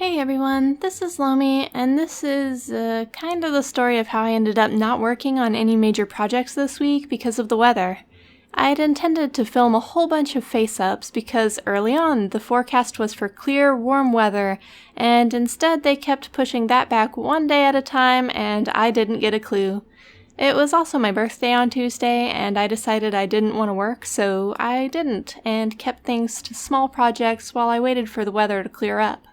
Hey everyone, this is Lomi, and this is kind of the story of how I ended up not working on any major projects this week because of the weather. I'd intended to film a whole bunch of face-ups because early on the forecast was for clear, warm weather, and instead they kept pushing that back one day at a time and I didn't get a clue. It was also my birthday on Tuesday, and I decided I didn't want to work, so I didn't, and kept things to small projects while I waited for the weather to clear up.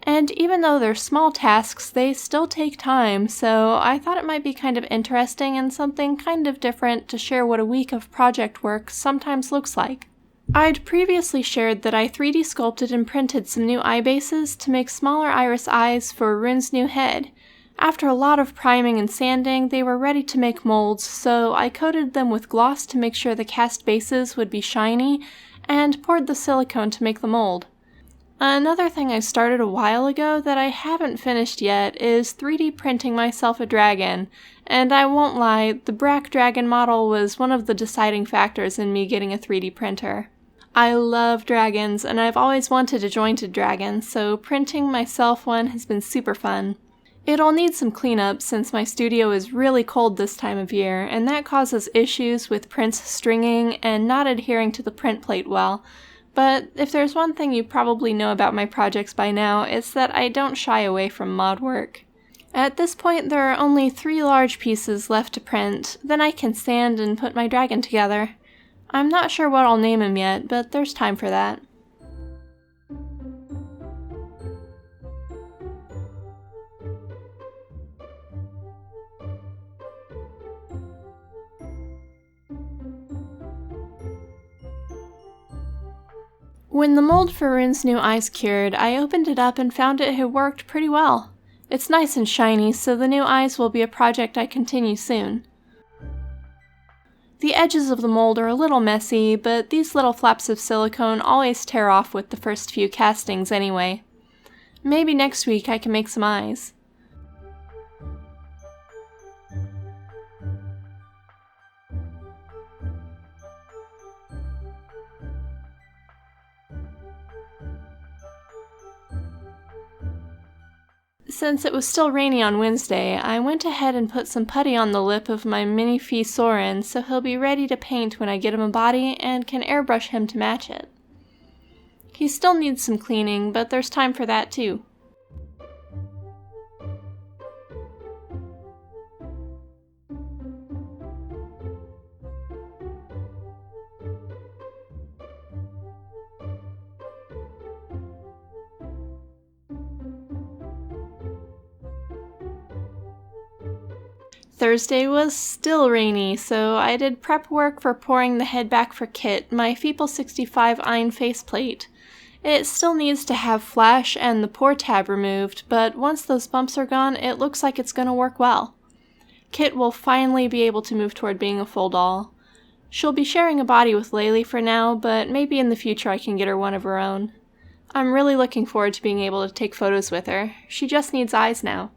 And even though they're small tasks, they still take time, so I thought it might be kind of interesting and something kind of different to share what a week of project work sometimes looks like. I'd previously shared that I 3D sculpted and printed some new eye bases to make smaller iris eyes for Rune's new head. After a lot of priming and sanding, they were ready to make molds, so I coated them with gloss to make sure the cast bases would be shiny, and poured the silicone to make the mold. Another thing I started a while ago that I haven't finished yet is 3D printing myself a dragon, and I won't lie, the Brack dragon model was one of the deciding factors in me getting a 3D printer. I love dragons, and I've always wanted to join a dragon, so printing myself one has been super fun. It'll need some cleanup since my studio is really cold this time of year, and that causes issues with prints stringing and not adhering to the print plate well. But if there's one thing you probably know about my projects by now, it's that I don't shy away from mod work. At this point, there are only 3 large pieces left to print, then I can sand and put my dragon together. I'm not sure what I'll name him yet, but there's time for that. When the mold for Rune's new eyes cured, I opened it up and found it had worked pretty well. It's nice and shiny, so the new eyes will be a project I continue soon. The edges of the mold are a little messy, but these little flaps of silicone always tear off with the first few castings anyway. Maybe next week I can make some eyes. Since it was still rainy on Wednesday, I went ahead and put some putty on the lip of my mini Soarin so he'll be ready to paint when I get him a body and can airbrush him to match it. He still needs some cleaning, but there's time for that too. Thursday was still rainy, so I did prep work for pouring the head back for Kit, my Feeple 65 Ein faceplate. It still needs to have flash and the pour tab removed, but once those bumps are gone, it looks like it's gonna work well. Kit will finally be able to move toward being a full doll. She'll be sharing a body with Laylee for now, but maybe in the future I can get her one of her own. I'm really looking forward to being able to take photos with her. She just needs eyes now.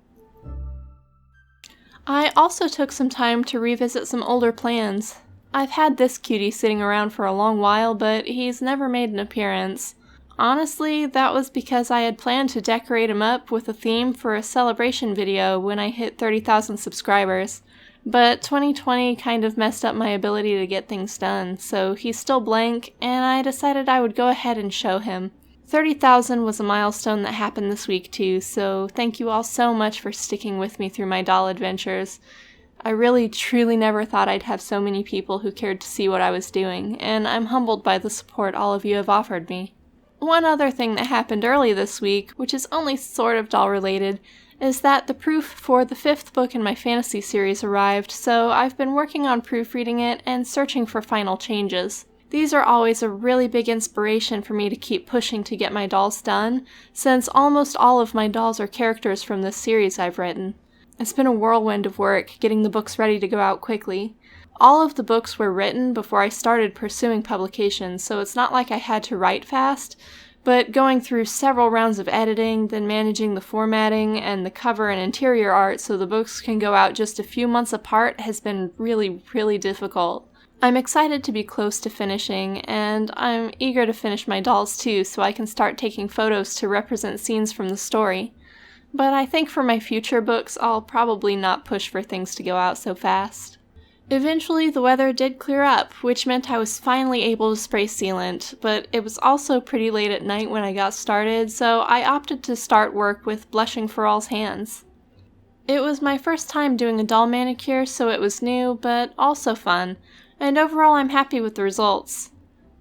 I also took some time to revisit some older plans. I've had this cutie sitting around for a long while, but he's never made an appearance. Honestly, that was because I had planned to decorate him up with a theme for a celebration video when I hit 30,000 subscribers. But 2020 kind of messed up my ability to get things done, so he's still blank, and I decided I would go ahead and show him. 30,000 was a milestone that happened this week too, so thank you all so much for sticking with me through my doll adventures. I really truly never thought I'd have so many people who cared to see what I was doing, and I'm humbled by the support all of you have offered me. One other thing that happened early this week, which is only sort of doll related, is that the proof for the 5th book in my fantasy series arrived, so I've been working on proofreading it and searching for final changes. These are always a really big inspiration for me to keep pushing to get my dolls done, since almost all of my dolls are characters from this series I've written. It's been a whirlwind of work getting the books ready to go out quickly. All of the books were written before I started pursuing publication, so it's not like I had to write fast, but going through several rounds of editing, then managing the formatting and the cover and interior art so the books can go out just a few months apart has been really, really difficult. I'm excited to be close to finishing, and I'm eager to finish my dolls too so I can start taking photos to represent scenes from the story. But I think for my future books, I'll probably not push for things to go out so fast. Eventually, the weather did clear up, which meant I was finally able to spray sealant, but it was also pretty late at night when I got started, so I opted to start work with Blushing for All's hands. It was my first time doing a doll manicure, so it was new, but also fun, and overall I'm happy with the results.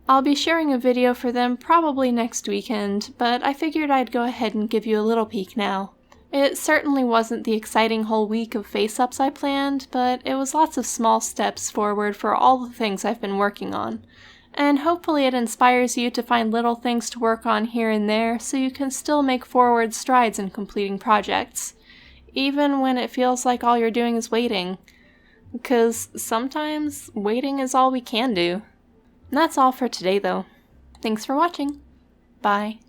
I'll be sharing a video for them probably next weekend, but I figured I'd go ahead and give you a little peek now. It certainly wasn't the exciting whole week of face-ups I planned, but it was lots of small steps forward for all the things I've been working on. And hopefully it inspires you to find little things to work on here and there so you can still make forward strides in completing projects, even when it feels like all you're doing is waiting. Because sometimes waiting is all we can do. And that's all for today though. Thanks for watching. Bye.